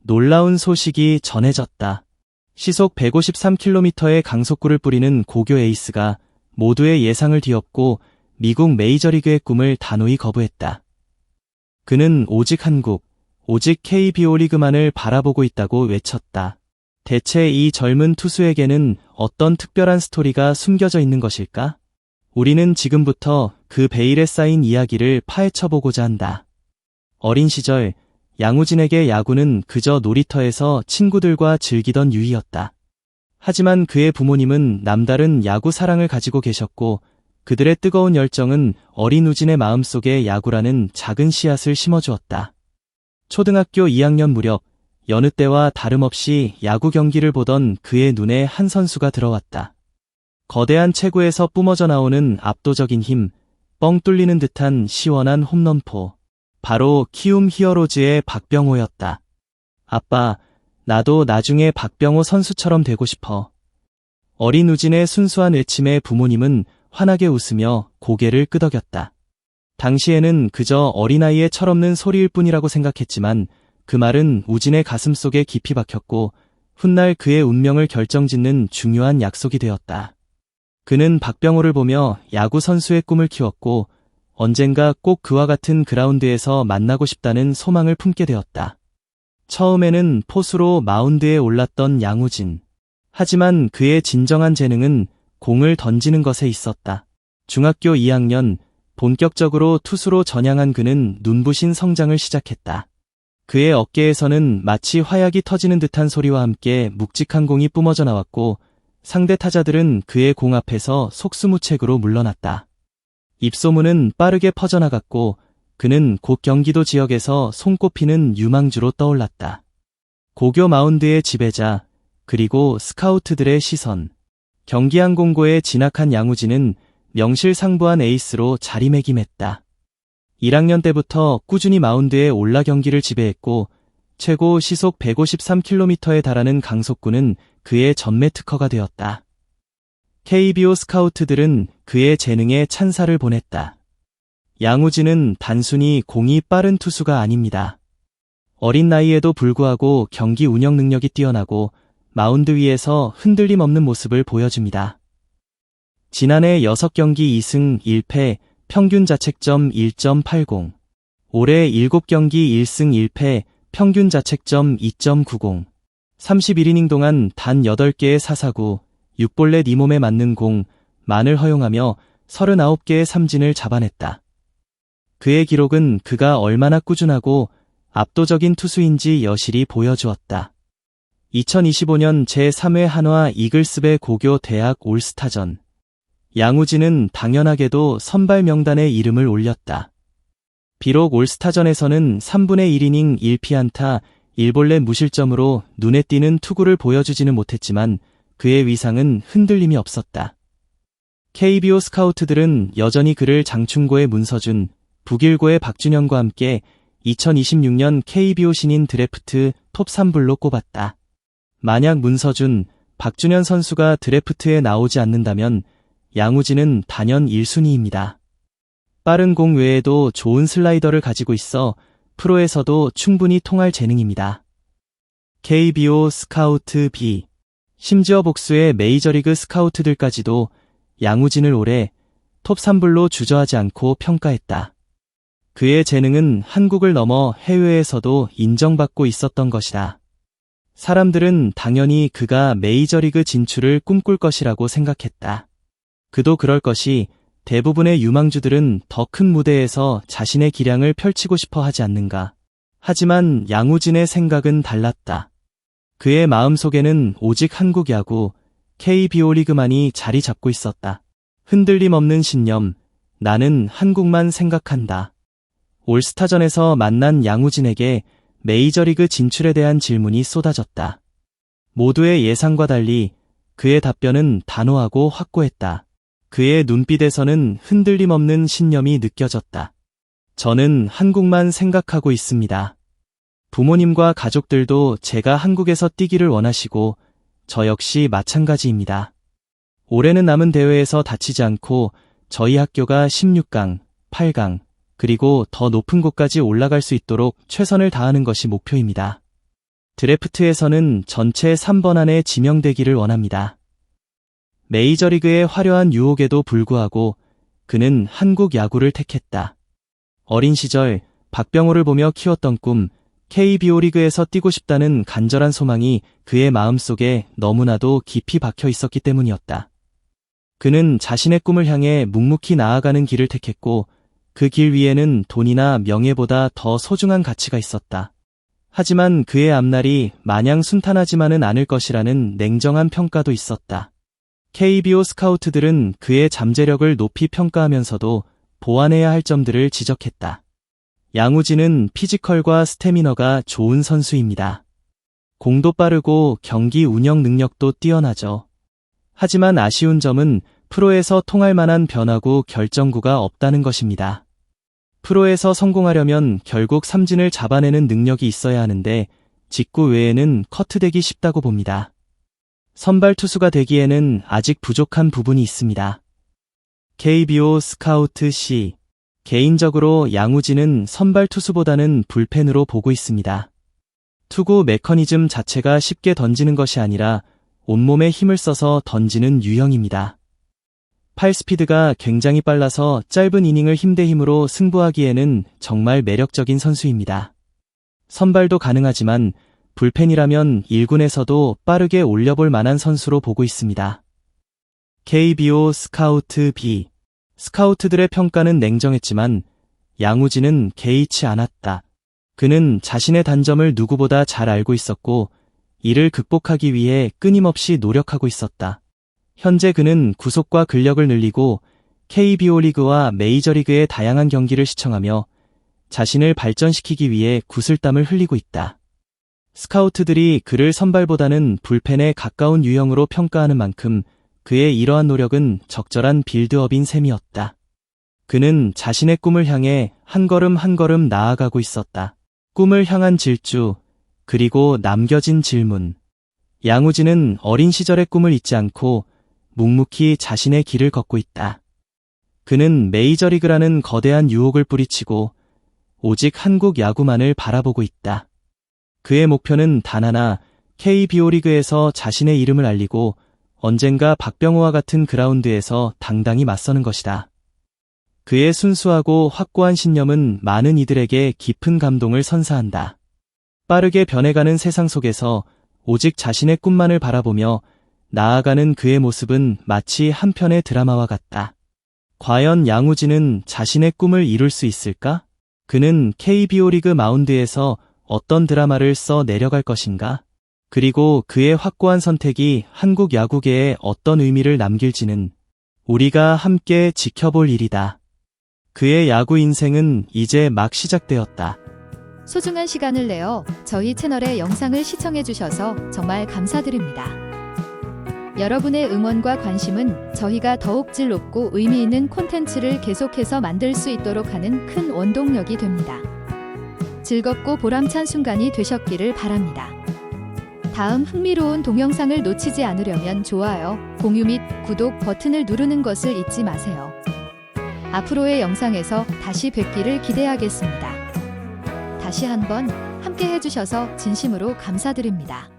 놀라운 소식이 전해졌다. 시속 153km의 강속구를 뿌리는 고교 에이스가 모두의 예상을 뒤엎고 미국 메이저리그의 꿈을 단호히 거부했다. 그는 오직 한국, 오직 KBO 리그만을 바라보고 있다고 외쳤다. 대체 이 젊은 투수에게는 어떤 특별한 스토리가 숨겨져 있는 것일까? 우리는 지금부터 그 베일에 쌓인 이야기를 파헤쳐보고자 한다. 어린 시절 양우진에게 야구는 그저 놀이터에서 친구들과 즐기던 유희였다. 하지만 그의 부모님은 남다른 야구 사랑을 가지고 계셨고 그들의 뜨거운 열정은 어린 우진의 마음속에 야구라는 작은 씨앗을 심어주었다. 초등학교 2학년 무렵 여느 때와 다름없이 야구 경기를 보던 그의 눈에 한 선수가 들어왔다. 거대한 체구에서 뿜어져 나오는 압도적인 힘, 뻥 뚫리는 듯한 시원한 홈런포. 바로 키움 히어로즈의 박병호였다. 아빠, 나도 나중에 박병호 선수처럼 되고 싶어. 어린 우진의 순수한 외침에 부모님은 환하게 웃으며 고개를 끄덕였다. 당시에는 그저 어린아이의 철없는 소리일 뿐이라고 생각했지만 그 말은 우진의 가슴속에 깊이 박혔고 훗날 그의 운명을 결정짓는 중요한 약속이 되었다. 그는 박병호를 보며 야구 선수의 꿈을 키웠고 언젠가 꼭 그와 같은 그라운드에서 만나고 싶다는 소망을 품게 되었다. 처음에는 포수로 마운드에 올랐던 양우진. 하지만 그의 진정한 재능은 공을 던지는 것에 있었다. 중학교 2학년 본격적으로 투수로 전향한 그는 눈부신 성장을 시작했다. 그의 어깨에서는 마치 화약이 터지는 듯한 소리와 함께 묵직한 공이 뿜어져 나왔고 상대 타자들은 그의 공 앞에서 속수무책으로 물러났다. 입소문은 빠르게 퍼져나갔고 그는 곧 경기도 지역에서 손꼽히는 유망주로 떠올랐다. 고교 마운드의 지배자, 그리고 스카우트들의 시선. 경기한 공고에 진학한 양우진은 명실상부한 에이스로 자리매김했다. 1학년 때부터 꾸준히 마운드에 올라 경기를 지배했고 최고 시속 153km에 달하는 강속구는 그의 전매 특허가 되었다. KBO 스카우트들은 그의 재능에 찬사를 보냈다. 양우진은 단순히 공이 빠른 투수가 아닙니다. 어린 나이에도 불구하고 경기 운영 능력이 뛰어나고 마운드 위에서 흔들림 없는 모습을 보여줍니다. 지난해 6경기 2승 1패, 평균 자책점 1.80. 올해 7경기 1승 1패, 평균 자책점 2.90. 31이닝 동안 단 8개의 사사구, 6볼넷 2몸에 맞는 공, 만을 허용하며 39개의 삼진을 잡아냈다. 그의 기록은 그가 얼마나 꾸준하고 압도적인 투수인지 여실히 보여주었다. 2025년 제3회 한화 이글스배 고교 대학 올스타전. 양우진은 당연하게도 선발 명단에 이름을 올렸다. 비록 올스타전에서는 3분의 1이닝 1피안타 1볼넷 무실점으로 눈에 띄는 투구를 보여주지는 못했지만 그의 위상은 흔들림이 없었다. KBO 스카우트들은 여전히 그를 장충고의 문서준, 북일고의 박준현과 함께 2026년 KBO 신인 드래프트 톱 3불로 꼽았다. 만약 문서준, 박준현 선수가 드래프트에 나오지 않는다면 양우진은 단연 1순위입니다. 빠른 공 외에도 좋은 슬라이더를 가지고 있어 프로에서도 충분히 통할 재능입니다. KBO 스카우트 B. 심지어 복수의 메이저리그 스카우트들까지도 양우진을 올해 톱 3불로 주저하지 않고 평가했다. 그의 재능은 한국을 넘어 해외에서도 인정받고 있었던 것이다. 사람들은 당연히 그가 메이저리그 진출을 꿈꿀 것이라고 생각했다. 그도 그럴 것이 대부분의 유망주들은 더 큰 무대에서 자신의 기량을 펼치고 싶어 하지 않는가. 하지만 양우진의 생각은 달랐다. 그의 마음속에는 오직 한국 야구, KBO 리그만이 자리 잡고 있었다. 흔들림 없는 신념, 나는 한국만 생각한다. 올스타전에서 만난 양우진에게 메이저리그 진출에 대한 질문이 쏟아졌다. 모두의 예상과 달리 그의 답변은 단호하고 확고했다. 그의 눈빛에서는 흔들림 없는 신념이 느껴졌다. 저는 한국만 생각하고 있습니다. 부모님과 가족들도 제가 한국에서 뛰기를 원하시고 저 역시 마찬가지입니다. 올해는 남은 대회에서 다치지 않고 저희 학교가 16강, 8강, 그리고 더 높은 곳까지 올라갈 수 있도록 최선을 다하는 것이 목표입니다. 드래프트에서는 전체 3번 안에 지명되기를 원합니다. 메이저리그의 화려한 유혹에도 불구하고 그는 한국 야구를 택했다. 어린 시절 박병호를 보며 키웠던 꿈, KBO 리그에서 뛰고 싶다는 간절한 소망이 그의 마음속에 너무나도 깊이 박혀 있었기 때문이었다. 그는 자신의 꿈을 향해 묵묵히 나아가는 길을 택했고 그 길 위에는 돈이나 명예보다 더 소중한 가치가 있었다. 하지만 그의 앞날이 마냥 순탄하지만은 않을 것이라는 냉정한 평가도 있었다. KBO 스카우트들은 그의 잠재력을 높이 평가하면서도 보완해야 할 점들을 지적했다. 양우진은 피지컬과 스태미너가 좋은 선수입니다. 공도 빠르고 경기 운영 능력도 뛰어나죠. 하지만 아쉬운 점은 프로에서 통할 만한 변화구 결정구가 없다는 것입니다. 프로에서 성공하려면 결국 삼진을 잡아내는 능력이 있어야 하는데 직구 외에는 커트되기 쉽다고 봅니다. 선발 투수가 되기에는 아직 부족한 부분이 있습니다. KBO 스카우트 C. 개인적으로 양우진은 선발 투수보다는 불펜으로 보고 있습니다. 투구 메커니즘 자체가 쉽게 던지는 것이 아니라 온몸에 힘을 써서 던지는 유형입니다. 팔 스피드가 굉장히 빨라서 짧은 이닝을 힘 대 힘으로 승부하기에는 정말 매력적인 선수입니다. 선발도 가능하지만 불펜이라면 1군에서도 빠르게 올려볼 만한 선수로 보고 있습니다. KBO 스카우트 B. 스카우트들의 평가는 냉정했지만 양우진은 개의치 않았다. 그는 자신의 단점을 누구보다 잘 알고 있었고 이를 극복하기 위해 끊임없이 노력하고 있었다. 현재 그는 구속과 근력을 늘리고 KBO 리그와 메이저리그의 다양한 경기를 시청하며 자신을 발전시키기 위해 구슬땀을 흘리고 있다. 스카우트들이 그를 선발보다는 불펜에 가까운 유형으로 평가하는 만큼 그의 이러한 노력은 적절한 빌드업인 셈이었다. 그는 자신의 꿈을 향해 한 걸음 한 걸음 나아가고 있었다. 꿈을 향한 질주, 그리고 남겨진 질문. 양우진은 어린 시절의 꿈을 잊지 않고 묵묵히 자신의 길을 걷고 있다. 그는 메이저리그라는 거대한 유혹을 뿌리치고 오직 한국 야구만을 바라보고 있다. 그의 목표는 단 하나, KBO 리그에서 자신의 이름을 알리고 언젠가 박병호와 같은 그라운드에서 당당히 맞서는 것이다. 그의 순수하고 확고한 신념은 많은 이들에게 깊은 감동을 선사한다. 빠르게 변해가는 세상 속에서 오직 자신의 꿈만을 바라보며 나아가는 그의 모습은 마치 한 편의 드라마와 같다. 과연 양우진은 자신의 꿈을 이룰 수 있을까? 그는 KBO 리그 마운드에서 어떤 드라마를 써 내려갈 것인가? 그리고 그의 확고한 선택이 한국 야구계에 어떤 의미를 남길지는 우리가 함께 지켜볼 일이다. 그의 야구 인생은 이제 막 시작되었다. 소중한 시간을 내어 저희 채널의 영상을 시청해주셔서 정말 감사드립니다. 여러분의 응원과 관심은 저희가 더욱 질 높고 의미 있는 콘텐츠를 계속해서 만들 수 있도록 하는 큰 원동력이 됩니다. 즐겁고 보람찬 순간이 되셨기를 바랍니다. 다음 흥미로운 동영상을 놓치지 않으려면 좋아요, 공유 및 구독 버튼을 누르는 것을 잊지 마세요. 앞으로의 영상에서 다시 뵙기를 기대하겠습니다. 다시 한번 함께 해주셔서 진심으로 감사드립니다.